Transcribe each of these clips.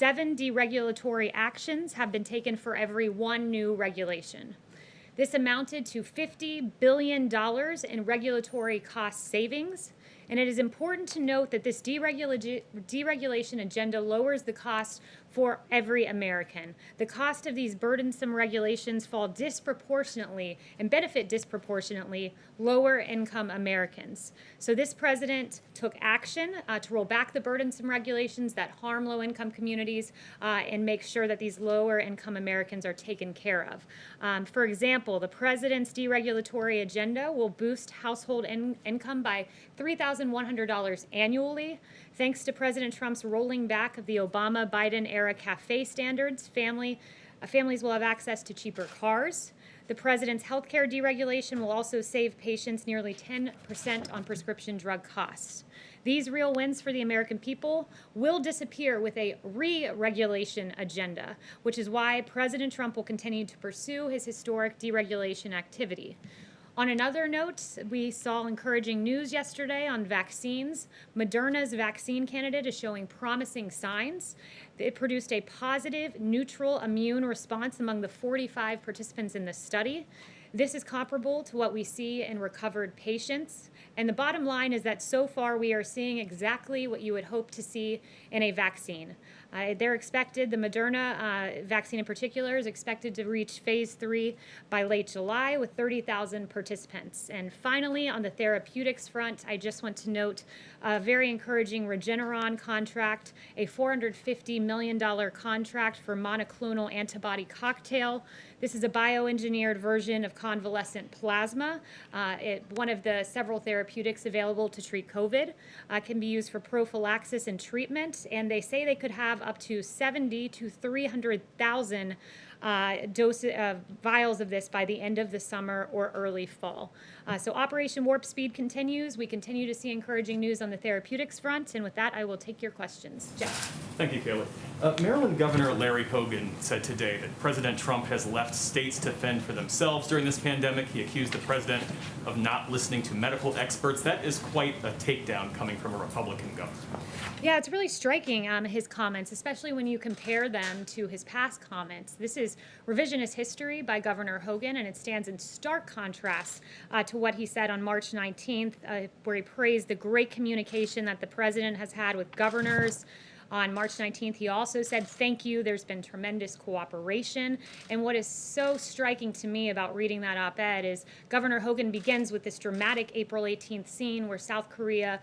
7 deregulatory actions have been taken for every 1 new regulation. This amounted to $50 billion in regulatory cost savings. And it is important to note that this deregulation agenda lowers the cost for every American. The cost of these burdensome regulations fall disproportionately and benefit disproportionately lower income Americans. So this president took action to roll back the burdensome regulations that harm low income communities and make sure that these lower income Americans are taken care of. For example, the president's deregulatory agenda will boost household income by $3,100 annually. Thanks to President Trump's rolling back of the Obama-Biden-era CAFE standards, families will have access to cheaper cars. The president's healthcare deregulation will also save patients nearly 10% on prescription drug costs. These real wins for the American people will disappear with a re-regulation agenda, which is why President Trump will continue to pursue his historic deregulation activity. On another note, we saw encouraging news yesterday on vaccines. Moderna's vaccine candidate is showing promising signs. It produced a positive, neutral immune response among the 45 participants in the study. This is comparable to what we see in recovered patients. And the bottom line is that so far we are seeing exactly what you would hope to see in a vaccine. They're expected, the Moderna vaccine in particular, is expected to reach phase 3 by late July with 30,000 participants. And finally, on the therapeutics front, I just want to note a very encouraging Regeneron contract, a $450 million contract for monoclonal antibody cocktail. This is a bioengineered version of convalescent plasma. One of the several therapeutics available to treat COVID, can be used for prophylaxis and treatment, and they say they could have up to 70 to 300,000 vials of this by the end of the summer or early fall. So Operation Warp Speed continues. We continue to see encouraging news on the therapeutics front, and with that, I will take your questions. Jeff. Thank you, Kayleigh. Maryland Governor Larry Hogan said today that President Trump has left states to fend for themselves during this pandemic. He accused the president of not listening to medical experts. That is quite a takedown coming from a Republican governor. Yeah, it's really striking, his comments, especially when you compare them to his past comments. This is revisionist history by Governor Hogan, and it stands in stark contrast to what he said on March 19th, where he praised the great communication that the president has had with governors. On March 19th, he also said, "Thank you, there's been tremendous cooperation." And what is so striking to me about reading that op-ed is Governor Hogan begins with this dramatic April 18th scene where South Korea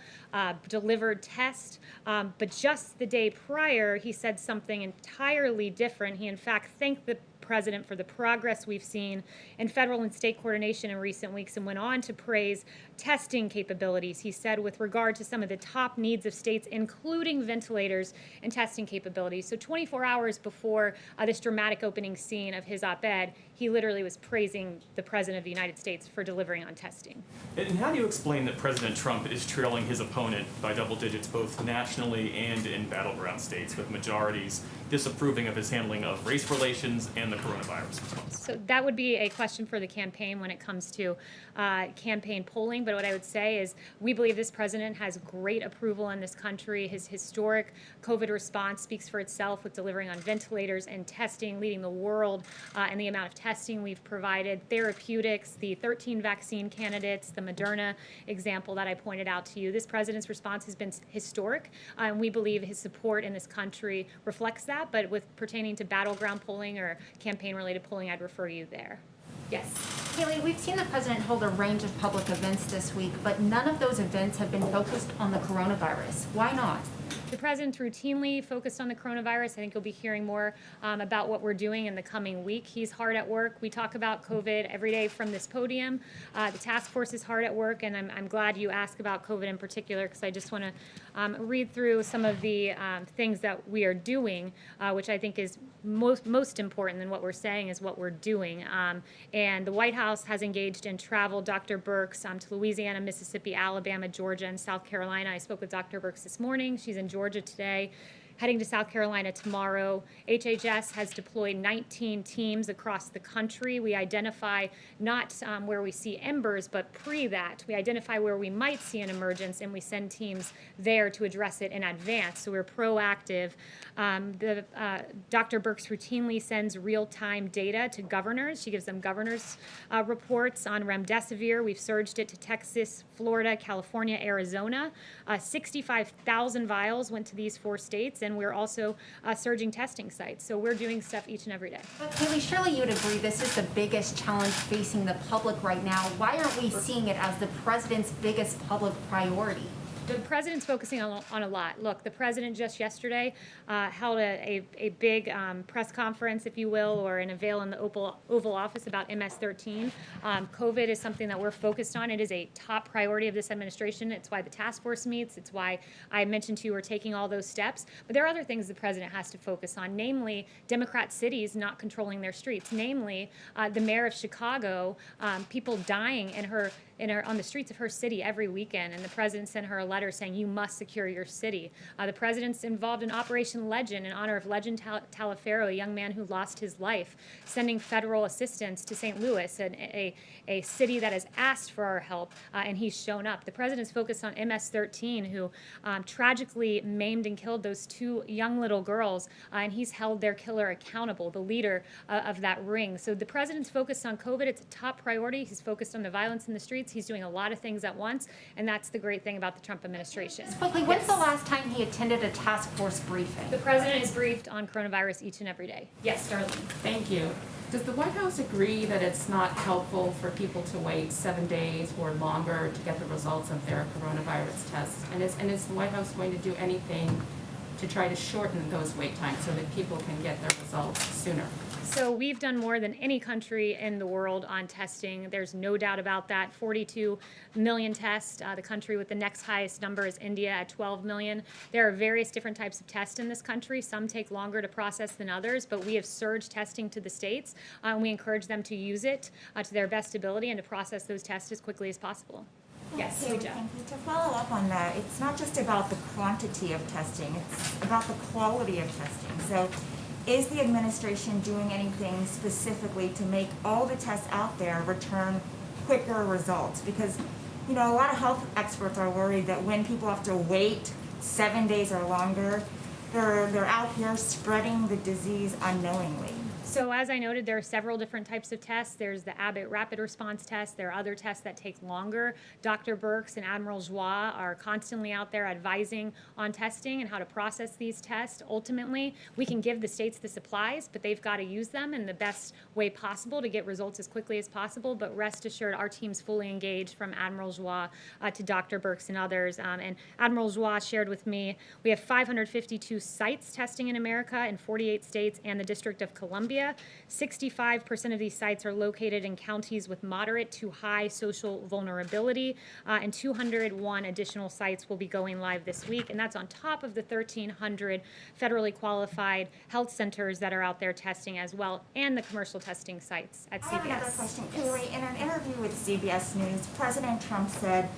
delivered tests, but just the day prior, he said something entirely different. He, in fact, thanked the president for the progress we've seen in federal and state coordination in recent weeks and went on to praise testing capabilities. He said with regard to some of the top needs of states, including ventilators and testing capabilities. So 24 hours before this dramatic opening scene of his op-ed, he literally was praising the president of the United States for delivering on testing. And how do you explain that President Trump is trailing his opponent by double digits both nationally and in battleground states, with majorities disapproving of his handling of race relations and the coronavirus? So that would be a question for the campaign when it comes to campaign polling. But what I would say is we believe this president has great approval in this country. His historic COVID response speaks for itself with delivering on ventilators and testing, leading the world in the amount of testing we've provided, therapeutics, the 13 vaccine candidates, the Moderna example that I pointed out to you. This president's response has been historic, and we believe his support in this country reflects that. But with pertaining to battleground polling or campaign-related polling, I'd refer you there. Yes. Kayleigh, we've seen the president hold a range of public events this week, but none of those events have been focused on the coronavirus. Why not? The president's routinely focused on the coronavirus. I think you'll be hearing more about what we're doing in the coming week. He's hard at work. We talk about COVID every day from this podium. The task force is hard at work, and I'm glad you asked about COVID in particular, because I just want to read through some of the things that we are doing, which I think is most important than what we're saying is what we're doing. And the White House has engaged in travel, Dr. Birx, to Louisiana, Mississippi, Alabama, Georgia, and South Carolina. I spoke with Dr. Birx this morning. She's in Georgia today. heading to South Carolina tomorrow. HHS has deployed 19 teams across the country. We identify not where we see embers, but pre that. We identify where we might see an emergence, and we send teams there to address it in advance. So we're proactive. Dr. Birx routinely sends real-time data to governors. She gives them governors' reports on remdesivir. We've surged it to Texas, Florida, California, Arizona. 65,000 vials went to these 4 states, and we're also surging testing sites. So we're doing stuff each and every day. But Kayleigh, surely you would agree this is the biggest challenge facing the public right now. Why aren't we seeing it as the president's biggest public priority? The president's focusing on a lot. Look, the president just yesterday held a big press conference, if you will, or in a veil in the Oval Office about MS-13. COVID is something that we're focused on. It is a top priority of this administration. It's why the task force meets. It's why I mentioned to you we're taking all those steps. But there are other things the president has to focus on, namely Democrat cities not controlling their streets, namely the mayor of Chicago, people dying on the streets of her city every weekend, and the president sent her a letter saying you must secure your city. The president's involved in Operation Legend in honor of Legend Taliaferro, a young man who lost his life, sending federal assistance to St. Louis, a city that has asked for our help, and he's shown up. The president's focused on MS-13, who tragically maimed and killed those 2 young little girls, and he's held their killer accountable, the leader of that ring. So the president's focused on COVID. It's a top priority. He's focused on the violence in the streets. He's doing a lot of things at once, and that's the great thing about the Trump administration. Quickly, when's the last time he attended a task force briefing? The president is briefed on coronavirus each and every day. Yes, Darlene. Thank you. Does the White House agree that it's not helpful for people to wait 7 days or longer to get the results of their coronavirus tests? And is the White House going to do anything to try to shorten those wait times so that people can get their results sooner? So we've done more than any country in the world on testing. There's no doubt about that. 42 million tests. The country with the next highest number is India at 12 million. There are various different types of tests in this country. Some take longer to process than others, but we have surged testing to the states, and we encourage them to use it to their best ability and to process those tests as quickly as possible. Yes, Okay, Joe. thank you. To follow up on that, it's not just about the quantity of testing, it's about the quality of testing. So is the administration doing anything specifically to make all the tests out there return quicker results? Because, a lot of health experts are worried that when people have to wait 7 days or longer, they're out here spreading the disease unknowingly. So as I noted, there are several different types of tests. There's the Abbott rapid response test. There are other tests that take longer. Dr. Birx and Admiral Joie are constantly out there advising on testing and how to process these tests. Ultimately, we can give the states the supplies, but they've got to use them in the best way possible to get results as quickly as possible. But rest assured, our team's fully engaged, from Admiral Joie to Dr. Birx and others. And Admiral Joie shared with me, we have 552 sites testing in America in 48 states and the District of Columbia. 65% of these sites are located in counties with moderate to high social vulnerability, and 201 additional sites will be going live this week, and that's on top of the 1,300 federally qualified health centers that are out there testing as well, and the commercial testing sites at CBS. I have another question. Kayleigh, in an interview with CBS News, President Trump said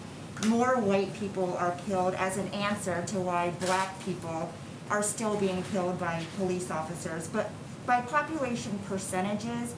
more white people are killed as an answer to why black people are still being killed by police officers. But by population percentages,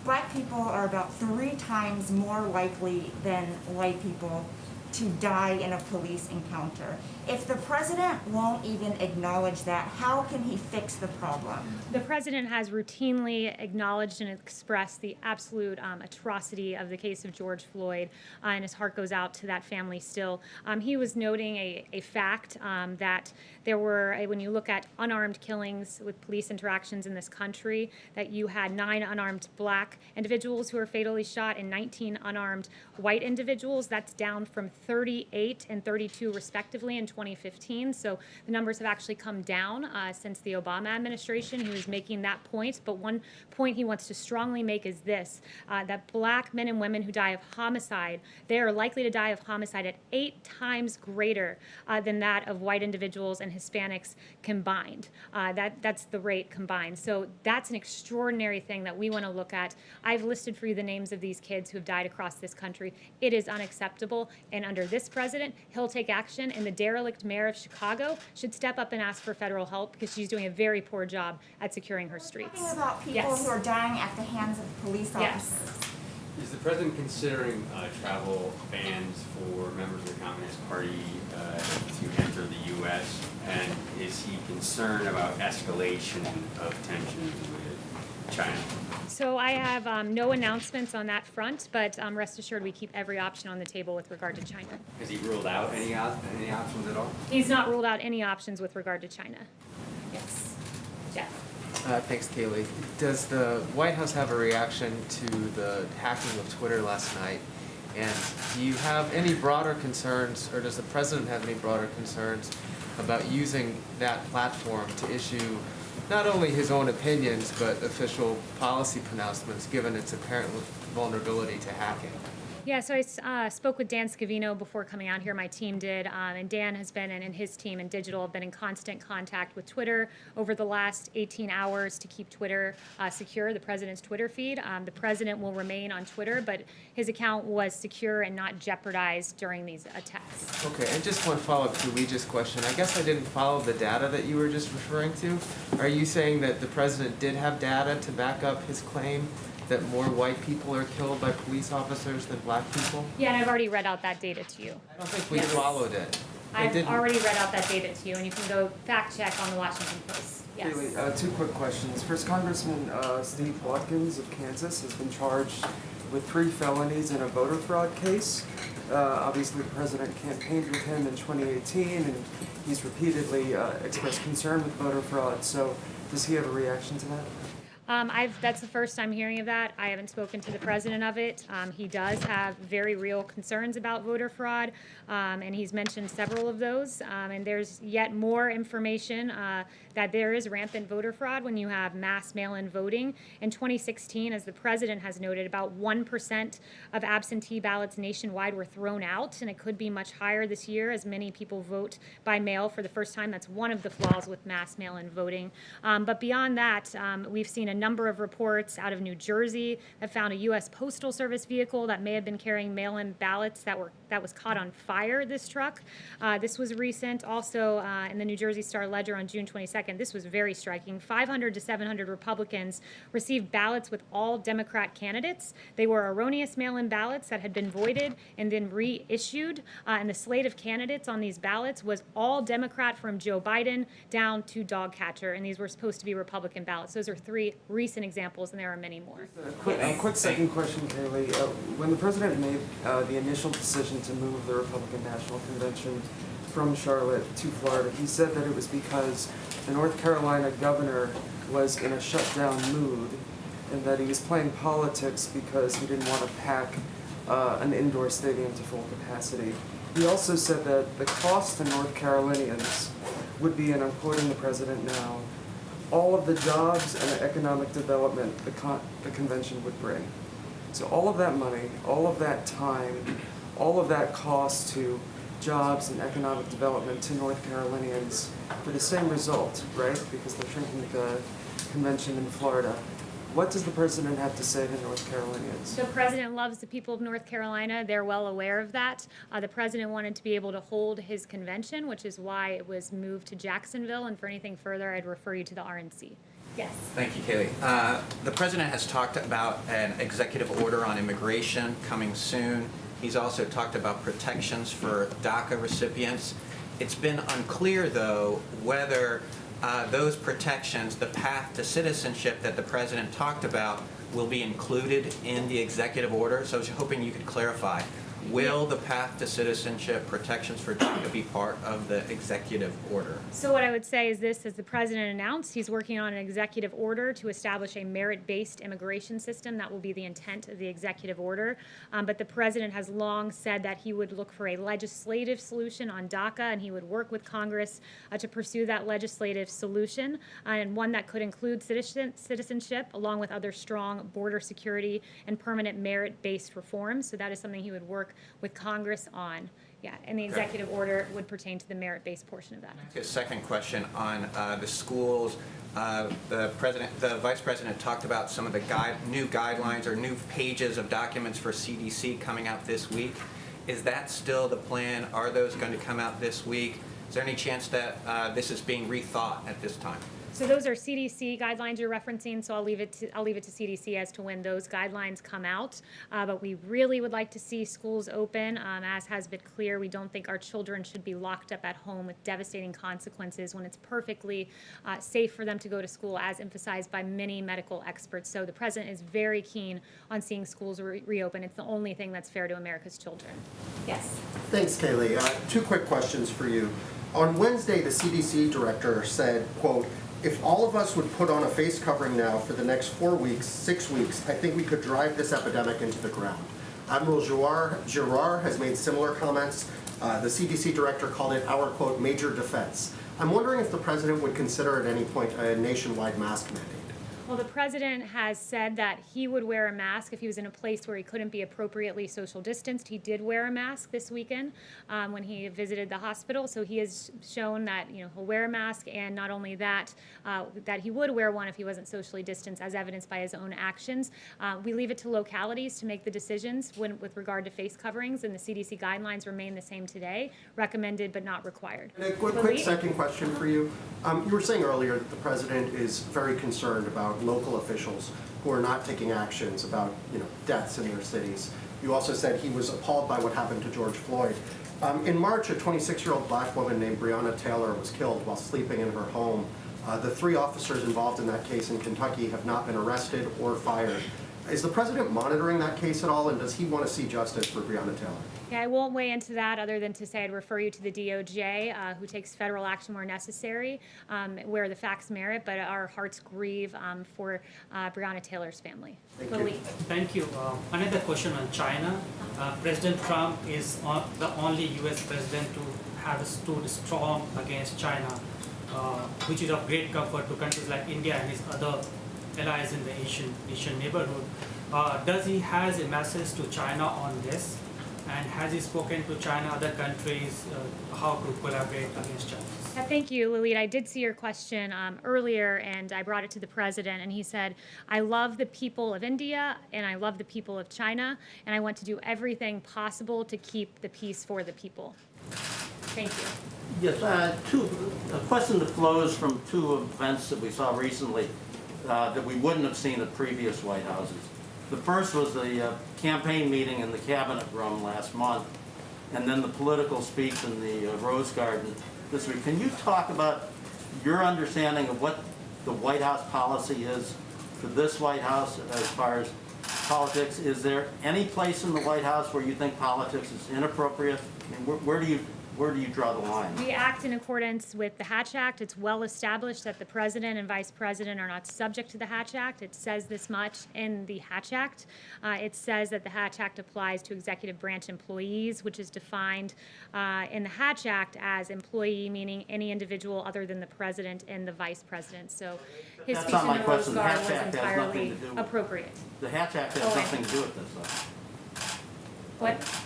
black people are about 3 times more likely than white people to die in a police encounter. If the president won't even acknowledge that, how can he fix the problem? The president has routinely acknowledged and expressed the absolute atrocity of the case of George Floyd, and his heart goes out to that family still. He was noting a fact that there were, when you look at unarmed killings with police interactions in this country, that you had 9 unarmed black individuals who were fatally shot and 19 unarmed white individuals. That's down from 38 and 32 respectively in 2015. So the numbers have actually come down since the Obama administration. He was making that point, but one point he wants to strongly make is this, that black men and women who die of homicide, they are likely to die of homicide at 8 times greater than that of white individuals and Hispanics combined. That's the rate combined. So that's an extraordinary thing that we want to look at. I've listed for you the names of these kids who have died across this country. It is unacceptable, and under this president, he'll take action, and the derelict mayor of Chicago should step up and ask for federal help because she's doing a very poor job at securing her streets. Talking about people Yes. who are dying at the hands of police Yes. officers. Is the president considering travel bans for members of the Communist Party to enter the U.S.? And is he concerned about escalation of tensions with China? So I have no announcements on that front, but rest assured we keep every option on the table with regard to China. Has he ruled out any options at all? He's not ruled out any options with regard to China. Yes. Jeff. Thanks, Kayleigh. Does the White House have a reaction to the hacking of Twitter last night? And do you have any broader concerns, or does the president have any broader concerns about using that platform to issue not only his own opinions, but official policy pronouncements, given its apparent vulnerability to hacking? Yeah, so I spoke with Dan Scavino before coming out here. My team did, and Dan has been, and his team in digital have been in constant contact with Twitter over the last 18 hours to keep Twitter secure, the president's Twitter feed. The president will remain on Twitter, but his account was secure and not jeopardized during these attacks. Okay, and just one follow-up to Luigi's question. I guess I didn't follow the data that you were just referring to. Are you saying that the president did have data to back up his claim that more white people are killed by police officers than black people? Yeah, and I've already read out that data to you. I don't think we Yes. followed it. I I've didn't. already read out that data to you, and you can go fact check on the Washington Post. Yes. Kayleigh, two quick questions. First, Congressman Steve Watkins of Kansas has been charged with 3 felonies in a voter fraud case. Obviously, the president campaigned with him in 2018, and he's repeatedly expressed concern with voter fraud. So, does he have a reaction to that? That's the first I'm hearing of that. I haven't spoken to the president of it. He does have very real concerns about voter fraud, and he's mentioned several of those. And there's yet more information that there is rampant voter fraud when you have mass mail-in voting. In 2016, as the president has noted, about 1% of absentee ballots nationwide were thrown out, and it could be much higher this year as many people vote by mail for the first time. That's one of the flaws with mass mail-in voting. But beyond that, we've seen a number of reports out of New Jersey that found a U.S. Postal Service vehicle that may have been carrying mail-in ballots that was caught on fire, this truck. This was recent. Also, in the New Jersey Star-Ledger on June 22nd, this was very striking. 500 to 700 Republicans received ballots with all Democrat candidates. They were erroneous mail-in ballots that had been voided and then reissued. And the slate of candidates on these ballots was all Democrat from Joe Biden down to dog catcher, and these were supposed to be Republican ballots. Those are 3 recent examples, and there are many more. A quick second question, Kayleigh. When the president made the initial decision to move the Republican National Convention from Charlotte to Florida, he said that it was because the North Carolina governor was in a shutdown mood and that he was playing politics because he didn't want to pack an indoor stadium to full capacity. He also said that the cost to North Carolinians would be, and I'm quoting the president now, all of the jobs and the economic development the convention would bring. So all of that money, all of that time, all of that cost to jobs and economic development to North Carolinians for the same result, right? Because they're shrinking the convention in Florida. What does the president have to say to North Carolinians? The president loves the people of North Carolina. They're well aware of that. The president wanted to be able to hold his convention, which is why it was moved to Jacksonville. And for anything further, I'd refer you to the RNC. Yes. Thank you, Kayleigh. The president has talked about an executive order on immigration coming soon. He's also talked about protections for DACA recipients. It's been unclear, though, whether those protections, the path to citizenship that the president talked about, will be included in the executive order. So I was hoping you could clarify. Will the path to citizenship protections for DACA be part of the executive order? So what I would say is this, as the president announced, he's working on an executive order to establish a merit-based immigration system. That will be the intent of the executive order. But the president has long said that he would look for a legislative solution on DACA, and he would work with Congress to pursue that legislative solution, and one that could include citizenship, along with other strong border security and permanent merit-based reforms. So that is something he would work with Congress on. Yeah, and the executive order would pertain to the merit-based portion of that. A second question on the schools. The vice president talked about some of the new guidelines or new pages of documents for CDC coming out this week. Is that still the plan? Are those going to come out this week? Is there any chance that this is being rethought at this time? So those are CDC guidelines you're referencing, so I'll leave it to CDC as to when those guidelines come out. But we really would like to see schools open. As has been clear, we don't think our children should be locked up at home with devastating consequences when it's perfectly safe for them to go to school, as emphasized by many medical experts. So the president is very keen on seeing schools reopen. It's the only thing that's fair to America's children. Yes. Thanks, Kayleigh. Two quick questions for you. On Wednesday, the CDC director said, quote, "If all of us would put on a face covering now for the next 4 weeks, 6 weeks, I think we could drive this epidemic into the ground." Admiral Giroir has made similar comments. The CDC director called it our, quote, "major defense." I'm wondering if the president would consider at any point a nationwide mask mandate. Well, the president has said that he would wear a mask if he was in a place where he couldn't be appropriately social distanced. He did wear a mask this weekend when he visited the hospital. So he has shown that he'll wear a mask, and not only that, that he would wear one if he wasn't socially distanced, as evidenced by his own actions. We leave it to localities to make the decisions with regard to face coverings, and the CDC guidelines remain the same today, recommended but not required. And a quick second question for you. You were saying earlier that the president is very concerned about local officials who are not taking actions about deaths in their cities. You also said he was appalled by what happened to George Floyd. In March, a 26-year-old black woman named Breonna Taylor was killed while sleeping in her home. The 3 officers involved in that case in Kentucky have not been arrested or fired. Is the president monitoring that case at all, and does he want to see justice for Breonna Taylor? Yeah, I won't weigh into that other than to say I'd refer you to the DOJ, who takes federal action where necessary, where the facts merit, but our hearts grieve for Breonna Taylor's family. Thank you. Thank you. Another question on China. President Trump is the only U.S. president to have stood strong against China, which is of great comfort to countries like India and his other allies in the Asian neighborhood. Does he has a message to China on this? And has he spoken to China, other countries, how to collaborate against China? Thank you, Lalit. I did see your question earlier, and I brought it to the president, and he said, "I love the people of India, and I love the people of China, and I want to do everything possible to keep the peace for the people." Thank you. Yes, a question that flows from 2 events that we saw recently that we wouldn't have seen at previous White Houses. The first was the campaign meeting in the Cabinet Room last month, and then the political speech in the Rose Garden this week. Can you talk about your understanding of what the White House policy is for this White House as far as politics? Is there any place in the White House where you think politics is inappropriate? I mean, where do you draw the line? We act in accordance with the Hatch Act. It's well established that the president and vice president are not subject to the Hatch Act. It says this much in the Hatch Act. It says that the Hatch Act applies to executive branch employees, which is defined in the Hatch Act as employee, meaning any individual other than the president and the vice president. So his That's speech not in my the Rose question. The Garden Hatch was Act has entirely nothing to do with- appropriate. The Hatch Act has nothing to do with this, though. What?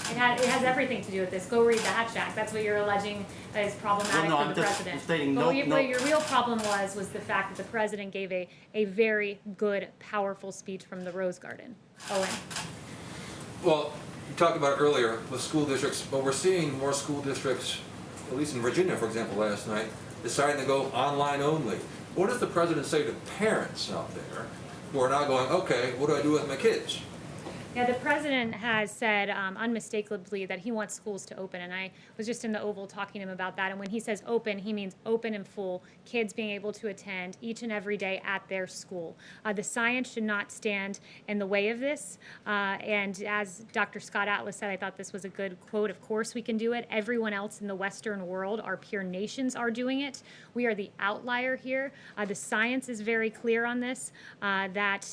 It has everything to do with this. Go read the Hatch Act. That's what you're alleging is problematic Well, no, for I'm the just president. stating But no- what your real problem was the fact that the president gave a very good, powerful speech from the Rose Garden. Owen. Well, you talked about it earlier with school districts, but we're seeing more school districts, at least in Virginia, for example, last night, deciding to go online only. What does the president say to parents out there who are now going, okay, what do I do with my kids? Yeah, the president has said unmistakably that he wants schools to open, and I was just in the Oval talking to him about that. And when he says open, he means open and full, kids being able to attend each and every day at their school. The science should not stand in the way of this. And as Dr. Scott Atlas said, I thought this was a good quote. Of course we can do it. Everyone else in the Western world, our peer nations, are doing it. We are the outlier here. The science is very clear on this. That,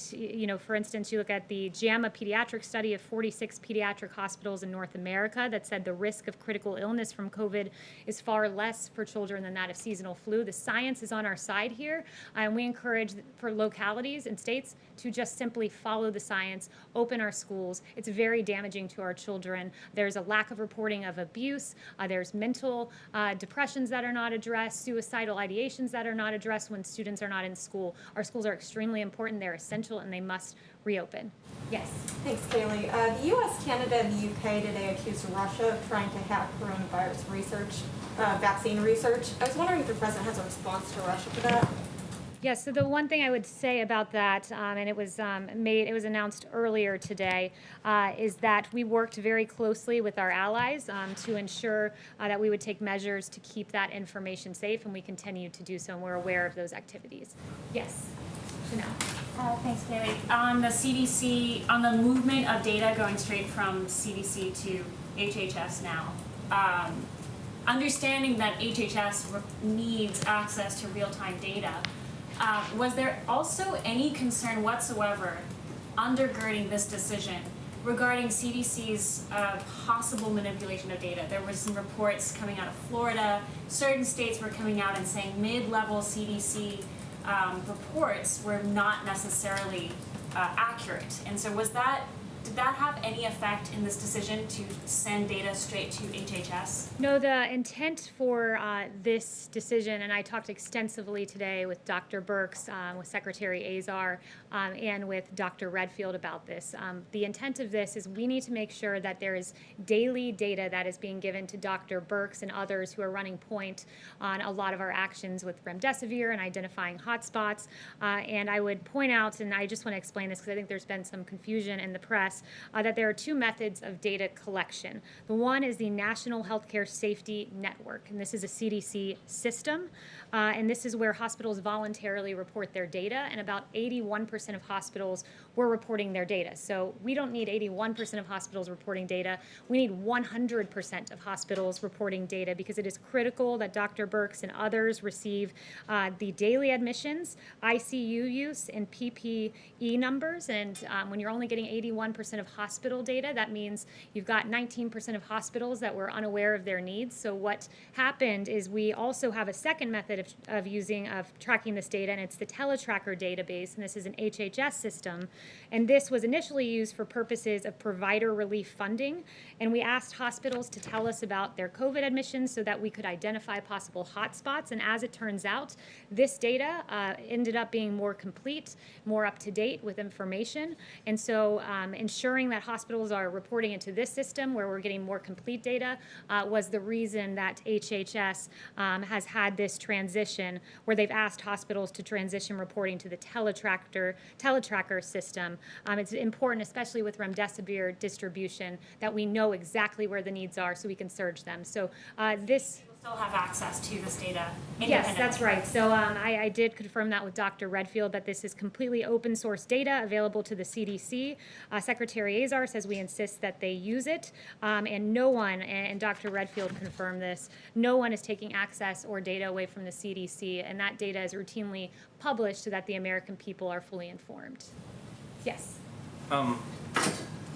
for instance, you look at the JAMA pediatric study of 46 pediatric hospitals in North America that said the risk of critical illness from COVID is far less for children than that of seasonal flu. The science is on our side here, and we encourage for localities and states to just simply follow the science, open our schools. It's very damaging to our children. There's a lack of reporting of abuse. There's mental depressions that are not addressed, suicidal ideations that are not addressed when students are not in school. Our schools are extremely important. They're essential, and they must reopen. Yes. Thanks. Thanks, Kayleigh. The U.S., Canada, and the U.K. today accused Russia of trying to hack coronavirus research, vaccine research. I was wondering if the president has a response to Russia for that. Yes, so the one thing I would say about that, and it was announced earlier today, is that we worked very closely with our allies to ensure that we would take measures to keep that information safe, and we continue to do so, and we're aware of those activities. Yes, Chanel. Thanks, Kayleigh. On the CDC, on the movement of data going straight from CDC to HHS now, understanding that HHS needs access to real-time data, was there also any concern whatsoever undergirding this decision regarding CDC's possible manipulation of data? There were some reports coming out of Florida. Certain states were coming out and saying mid-level CDC reports were not necessarily accurate. And so did that have any effect in this decision to send data straight to HHS? No, the intent for this decision, and I talked extensively today with Dr. Birx, with Secretary Azar, and with Dr. Redfield about this. The intent of this is we need to make sure that there is daily data that is being given to Dr. Birx and others who are running point on a lot of our actions with remdesivir and identifying hotspots. And I would point out, and I just want to explain this because I think there's been some confusion in the press, that there are two methods of data collection. The one is the National Healthcare Safety Network, and this is a CDC system, and this is where hospitals voluntarily report their data, and about 81% of hospitals were reporting their data. So we don't need 81% of hospitals reporting data. We need 100% of hospitals reporting data because it is critical that Dr. Birx and others receive the daily admissions, ICU use, and PPE numbers. And when you're only getting 81% of hospital data, that means you've got 19% of hospitals that were unaware of their needs. So what happened is we also have a second method of tracking this data, and it's the TeleTracker database, and this is an HHS system. And this was initially used for purposes of provider relief funding, and we asked hospitals to tell us about their COVID admissions so that we could identify possible hotspots. And as it turns out, this data ended up being more complete, more up to date with information. And so ensuring that hospitals are reporting into this system where we're getting more complete data was the reason that HHS has had this transition where they've asked hospitals to transition reporting to the TeleTracker system. It's important, especially with remdesivir distribution, that we know exactly where the needs are so we can surge them. So this... Still have access to this data independently. Yes, that's right. So I did confirm that with Dr. Redfield, that this is completely open source data available to the CDC. Secretary Azar says we insist that they use it, and no one, and Dr. Redfield confirmed this, no one is taking access or data away from the CDC, and that data is routinely published so that the American people are fully informed. Yes?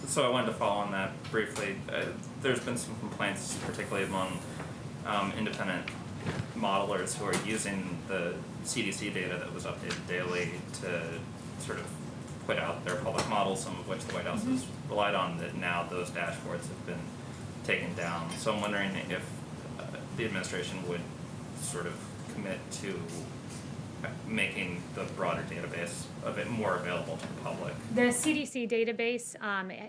So I wanted to follow on that briefly. There's been some complaints, particularly among independent modelers who are using the CDC data that was updated daily to sort of put out their public models, some of which the White House has relied on, that now those dashboards have been taken down. So I'm wondering if the administration would sort of commit to making the broader database a bit more available to the public. The CDC database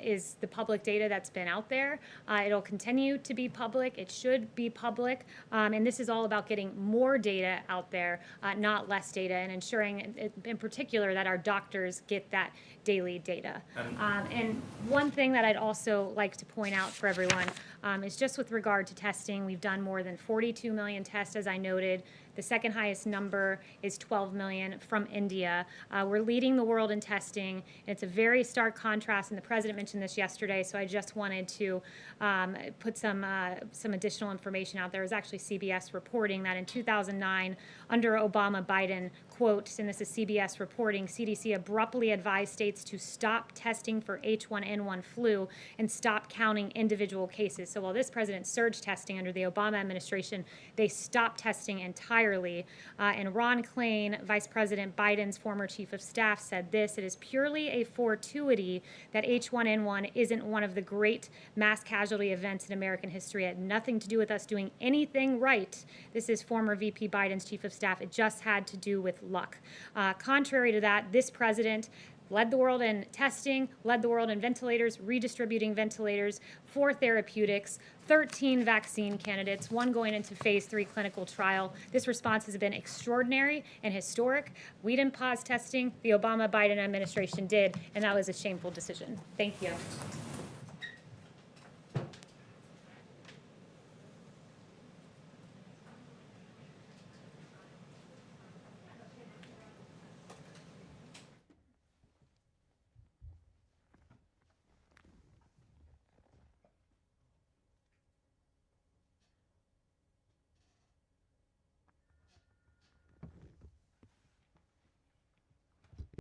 is the public data that's been out there. It'll continue to be public. It should be public. And this is all about getting more data out there, not less data, and ensuring in particular that our doctors get that daily data. And one thing that I'd also like to point out for everyone is just with regard to testing, we've done more than 42 million tests, as I noted. The second highest number is 12 million from India. We're leading the world in testing, and it's a very stark contrast, and the president mentioned this yesterday, so I just wanted to put some additional information out there. It was actually CBS reporting that in 2009, under Obama-Biden, quote, and this is CBS reporting, CDC abruptly advised states to stop testing for H1N1 flu and stop counting individual cases. So while this president surged testing under the Obama administration, they stopped testing entirely. And Ron Klain, Vice President Biden's former chief of staff, said this: "It is purely a fortuity that H1N1 isn't one of the great mass casualty events in American history. It had nothing to do with us doing anything right." This is former VP Biden's chief of staff. It just had to do with luck. Contrary to that, this president led the world in testing, led the world in ventilators, redistributing ventilators, 4 therapeutics, 13 vaccine candidates, 1 going into phase 3 clinical trial. This response has been extraordinary and historic. We didn't pause testing, the Obama-Biden administration did, and that was a shameful decision. Thank you.